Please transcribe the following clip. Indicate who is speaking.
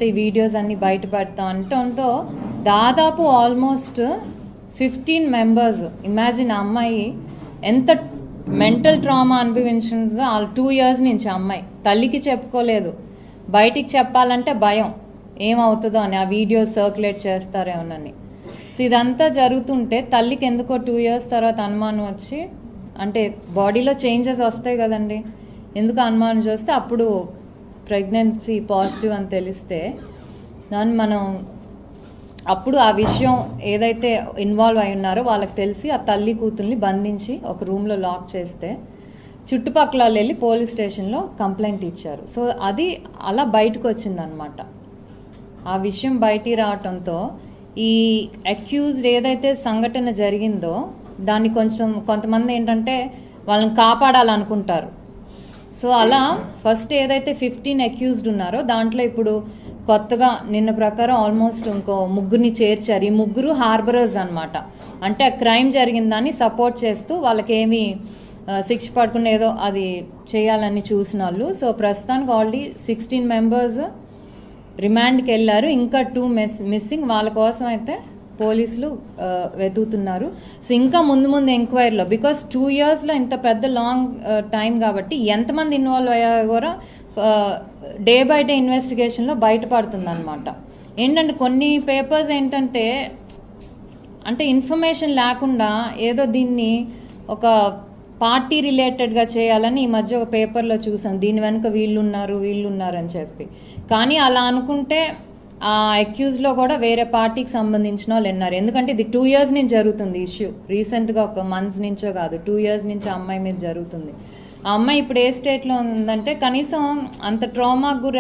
Speaker 1: ఈ వీడియోస్ అన్ని బయటపడతాం అంటంతో దాదాపు ఆల్మోస్ట్ 15 మెంబర్స్. ఇమాజిన్ ఆ అమ్మాయి ఎంత మెంటల్ ట్రామా అనుభవించిందో 2 years నుంచి. అమ్మాయి తల్లికి చెప్పుకోలేదు, బయటికి చెప్పాలంటే భయం ఏమవుతుందో అని, ఆ వీడియో సర్క్యులేట్ చేస్తారేమోనని. సో ఇదంతా జరుగుతుంటే తల్లికి ఎందుకో 2 years తర్వాత అనుమానం వచ్చి, అంటే బాడీలో చేంజెస్ వస్తాయి కదండి, ఎందుకు అనుమానం చేస్తే అప్పుడు ప్రెగ్నెన్సీ పాజిటివ్ అని తెలిస్తే దాన్ని మనం అప్పుడు ఆ విషయం ఏదైతే ఇన్వాల్వ్ అయి ఉన్నారో వాళ్ళకి తెలిసి ఆ తల్లి కూతుర్ని బంధించి ఒక రూమ్లో లాక్ చేస్తే చుట్టుపక్కల వెళ్ళి పోలీస్ స్టేషన్లో కంప్లైంట్ ఇచ్చారు. సో అది అలా బయటకు వచ్చిందనమాట. ఆ విషయం బయటికి రావటంతో ఈ అక్యూజ్డ్ ఏదైతే సంఘటన జరిగిందో దాన్ని కొంతమంది ఏంటంటే వాళ్ళని కాపాడాలనుకుంటారు. సో అలా ఫస్ట్ ఏదైతే 15 అక్యూజ్డ్ ఉన్నారో దాంట్లో ఇప్పుడు కొత్తగా నిన్న ప్రకారం ఆల్మోస్ట్ ఇంకో 3 చేర్చారు. ఈ 3 హార్బరర్స్ అనమాట. అంటే ఆ క్రైమ్ జరిగిందని సపోర్ట్ చేస్తూ వాళ్ళకేమి శిక్ష పడకుండా ఏదో అది చేయాలని చూసిన వాళ్ళు. సో ప్రస్తుతానికి ఆల్రెడీ 16 మెంబర్స్ రిమాండ్కి వెళ్ళారు. ఇంకా 2 మిస్సింగ్. వాళ్ళ కోసం అయితే పోలీసులు వెతుకుతున్నారు. సో ఇంకా ముందు ఎంక్వైరీలో, బికాస్ 2 yearsలో ఇంత పెద్ద లాంగ్ టైం కాబట్టి ఎంతమంది ఇన్వాల్వ్ అయ్యారో కూడా డే బై డే ఇన్వెస్టిగేషన్లో బయటపడుతుంది అనమాట. ఏంటంటే కొన్ని పేపర్స్ ఏంటంటే అంటే ఇన్ఫర్మేషన్ లేకుండా ఏదో దీన్ని ఒక పార్టీ రిలేటెడ్గా చేయాలని ఈ మధ్య ఒక పేపర్లో చూసాం, దీని వెనుక వీళ్ళున్నారు అని చెప్పి. కానీ అలా అనుకుంటే ఆ అక్యూజ్లో కూడా వేరే పార్టీకి సంబంధించిన వాళ్ళు ఉన్నారు. ఎందుకంటే ఇది 2 years నుంచి జరుగుతుంది ఇష్యూ, రీసెంట్గా ఒక మంత్స్ నుంచో కాదు, 2 years నుంచి ఆ అమ్మాయి మీద జరుగుతుంది. ఆ అమ్మాయి ఇప్పుడు ఏ స్టేట్లో ఉందంటే కనీసం అంత ట్రామాకు గురి